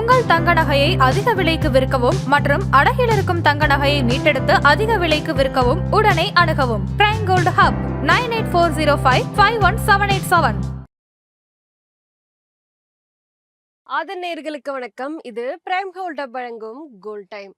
உங்கள் தங்க நகையை அதிக விலைக்கு விற்கவும் மற்றும் அடகில் இருக்கும் தங்க நகையை மீட்டெடுத்து அதிக விலைக்கு விற்கவும் உடனே அணுகவும் பிரைம் கோல்டு ஹப் 9840551787. ஆதன் நேயர்களுக்கு வணக்கம். இது பிரைம் கோல்ட் ஹப் வழங்கும் கோல்ட் டைம்.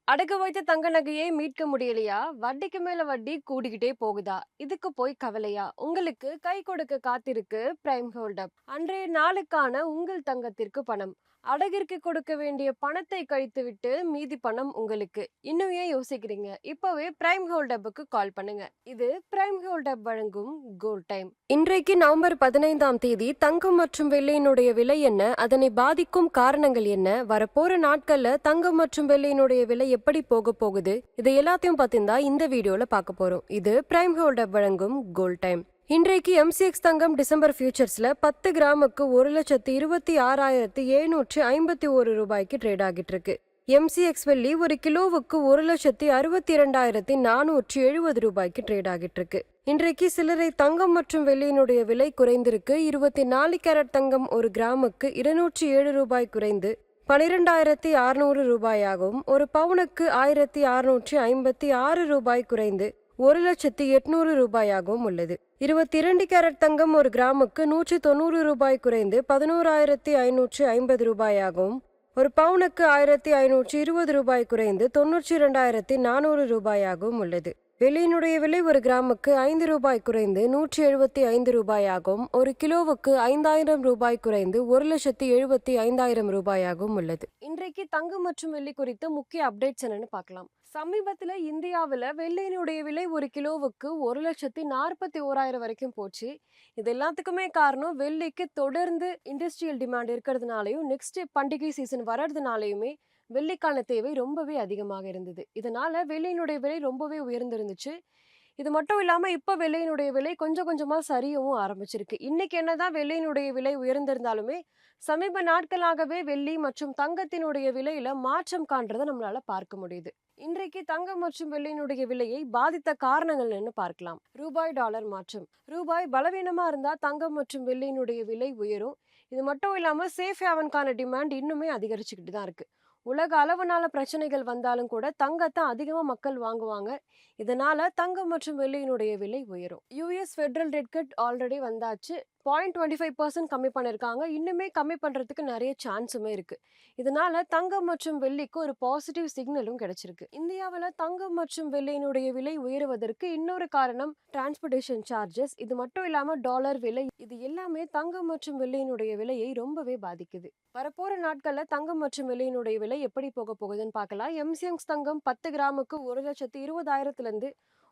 அடகு வைத்த தங்க நகையை மீட்க முடியலையா? வட்டிக்கு மேல வட்டி கூடிக்கிட்டே போகுதா? இதுக்கு போய் கவலையா? உங்களுக்கு கை கொடுக்க காத்திருக்கு பிரைம் கோல்ட் ஹப். அன்றைய நாளுக்கான உங்கள் தங்கத்திற்கு பணம். அடகிற்கு கொடுக்க வேண்டிய பணத்தை கழித்துவிட்டு மீதி பணம் உங்களுக்கு. இன்னும் ஏன் யோசிக்கிறீங்க? இப்பவே பிரைம் கோல்ட் ஹப்புக்கு கால் பண்ணுங்க. இது பிரைம் கோல்ட் ஹப் வழங்கும் கோல்ட் டைம். இன்றைக்கு நவம்பர் 15ஆம் தேதி தங்கம் மற்றும் வெள்ளியினுடைய விலை என்ன? அதனை பாதிக்கும் காரணங்கள் என்ன? வரப்போற நாட்கள்ல தங்கம் மற்றும் வெள்ளியினுடைய விலை எப்படி போக போகுது? இதை எல்லாத்தையும் பத்திந்தா இந்த வீடியோல பார்க்க போறோம். இது பிரைம் கோல்ட் ஹப் வழங்கும் கோல்ட் டைம். இன்றைக்கு MCX தங்கம் டிசம்பர் ஃபியூச்சர்ஸ்ல 10 கிராமுக்கு 1,26,751 ரூபாய்க்கு ட்ரேட் ஆகிட்டு இருக்கு. MCX வெள்ளி ஒரு கிலோவுக்கு 1,62,470 ரூபாய்க்கு ட்ரேட் ஆகிட்டு இருக்கு. இன்றைக்கு சில்லறை தங்கம் மற்றும் வெள்ளியினுடைய விலை குறைந்திருக்கு. 24 கேரட் தங்கம் ஒரு கிராமுக்கு 207 ரூபாய் குறைந்து 12,600 ரூபாயாகவும், ஒரு பவுனுக்கு 1,656 ரூபாய் குறைந்து 1,08,000 ரூபாயாகவும் உள்ளது. 22 கேரட் தங்கம் ஒரு கிராமுக்கு 190 ரூபாய் குறைந்து 11,550 ரூபாயாகவும், ஒரு பவுனுக்கு 1,520 ரூபாய் குறைந்து 92,400 ரூபாயாகவும் உள்ளது. வெள்ளியினுடைய விலை ஒரு கிராமுக்கு 5 ரூபாய் குறைந்து 175 ரூபாயாகவும், ஒரு கிலோவுக்கு 5,000 ரூபாய் குறைந்து 1,75,000 ரூபாயாகவும் உள்ளது. இன்றைக்கு தங்கம் மற்றும் வெள்ளி குறித்து முக்கிய அப்டேட்ஸ் என்னன்னு பார்க்கலாம். சமீபத்துல இந்தியாவில் வெள்ளியினுடைய விலை ஒரு கிலோவுக்கு 1,41,000 வரைக்கும் போச்சு. இது எல்லாத்துக்குமே காரணம் வெள்ளிக்கு தொடர்ந்து இண்டஸ்ட்ரியல் டிமாண்ட் இருக்கிறதுனாலையும் நெக்ஸ்ட் பண்டிகை சீசன் வர்றதுனாலையுமே வெள்ளிக்கான தேவை ரொம்பவே அதிகமாக இருந்தது. இதனால வெள்ளியினுடைய விலை ரொம்பவே உயர்ந்திருந்துச்சு. இது மட்டும் இல்லாம இப்ப வெள்ளியினுடைய விலை கொஞ்சம் கொஞ்சமா சரியவும் ஆரம்பிச்சிருக்கு. இன்னைக்கு என்னதான் வெள்ளியினுடைய விலை உயர்ந்திருந்தாலுமே சமீப நாட்களாகவே வெள்ளி மற்றும் தங்கத்தினுடைய விலையில மாற்றம் காண்றதை நம்மளால பார்க்க முடியுது. இன்றைக்கு தங்கம் மற்றும் வெள்ளியினுடைய விலையை பாதித்த காரணங்கள் என்ன பார்க்கலாம். ரூபாய் டாலர் மாற்றம். ரூபாய் பலவீனமா இருந்தா தங்கம் மற்றும் வெள்ளியினுடைய விலை உயரும். இது மட்டும் இல்லாம சேஃப் ஹேவனுக்கான டிமாண்ட் இன்னுமே அதிகரிச்சுக்கிட்டு தான் இருக்கு. உலக அளவுனால பிரச்சனைகள் வந்தாலும் கூட தங்கத்தை அதிகமா மக்கள் வாங்குவாங்க. இதனால தங்கம் மற்றும் வெள்ளியினுடைய விலை உயரும். US federal rate cut already வந்தாச்சு. 0.25% கம்மி பண்ணிருக்காங்க. இன்னுமே கம்மி பண்றதுக்கு நிறைய சான்ஸுமே இருக்கு. இதனால தங்கம் மற்றும் வெள்ளிக்கு ஒரு பாசிட்டிவ் சிக்னலும் கிடைச்சிருக்கு. இந்தியாவில் தங்கம் மற்றும் வெள்ளியினுடைய விலை உயருவதற்கு இன்னொரு காரணம் டிரான்ஸ்போர்டேஷன் சார்ஜஸ். இது மட்டும் இல்லாம டாலர் விலை, இது எல்லாமே தங்கம் மற்றும் வெள்ளியினுடைய விலையை ரொம்பவே பாதிக்குது. வரப்போற நாட்கள்ல தங்கம் மற்றும் வெள்ளியினுடைய விலை எப்படி போக போகுதுன்னு பார்க்கலாம். MCX தங்கம் 10 கிராமுக்கு 1,20,000 இருந்து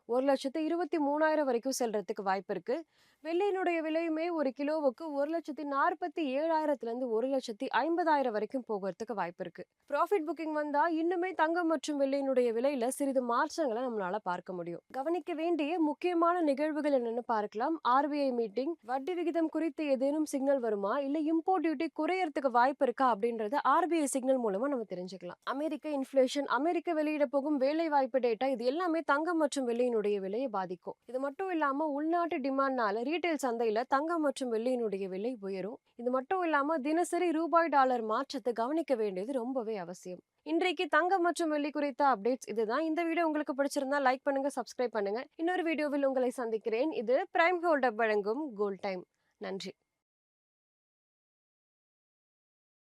1,23,000 வரைக்கும் செல்றதுக்கு வாய்ப்பு இருக்கு. வெள்ளியினுடைய விலையுமே ஒரு கிலோவுக்கு 1,47,000 இருந்து 1,50,000 வரைக்கும் போகிறதுக்கு வாய்ப்பு இருக்கு. ப்ராஃபிட் புக்கிங் வந்தா இன்னுமே தங்கம் மற்றும் வெள்ளியினுடைய விலையில சிறிது மாற்றங்களை நம்மளால பார்க்க முடியும். கவனிக்க வேண்டிய முக்கியமான நிகழ்வுகள் என்னன்னு பார்க்கலாம். RBI மீட்டிங், வட்டி விகிதம் குறித்து ஏதேனும் சிக்னல் வருமா, இல்ல இம்போர்ட் டியூட்டி குறையறதுக்கு வாய்ப்பு இருக்கா அப்படின்றத RBI சிக்னல் மூலமா நம்ம தெரிஞ்சுக்கலாம். அமெரிக்க இன்ஃபிளேஷன், அமெரிக்க வெளியிட போகும் வேலை வாய்ப்பு டேட்டா, இது எல்லாமே தங்கம் மற்றும் வெள்ளியினுடைய விலையை பாதிக்கும். இது மட்டும் இல்லாம உள்நாட்டு டிமாண்ட்னால ரீட்டைல் சந்தையில தங்கம் மற்றும் வெள்ளியினுடைய விலை உயரும். இது மட்டும் இல்லாம தினசரி ரூபாய் டாலர் மாற்றத்தை கவனிக்க வேண்டியது ரொம்பவே அவசியம். இன்றைக்கு தங்கம் மற்றும் வெள்ளி குறித்த அப்டேட்ஸ் இதுதான். இந்த வீடியோ உங்களுக்கு பிடிச்சிருந்தா லைக் பண்ணுங்க, சப்ஸ்கிரைப் பண்ணுங்க. இன்னொரு வீடியோவில் உங்களை சந்திக்கிறேன். இது பிரைம் கோல்ட் ஹப் வழங்கும் கோல்ட் டைம். நன்றி.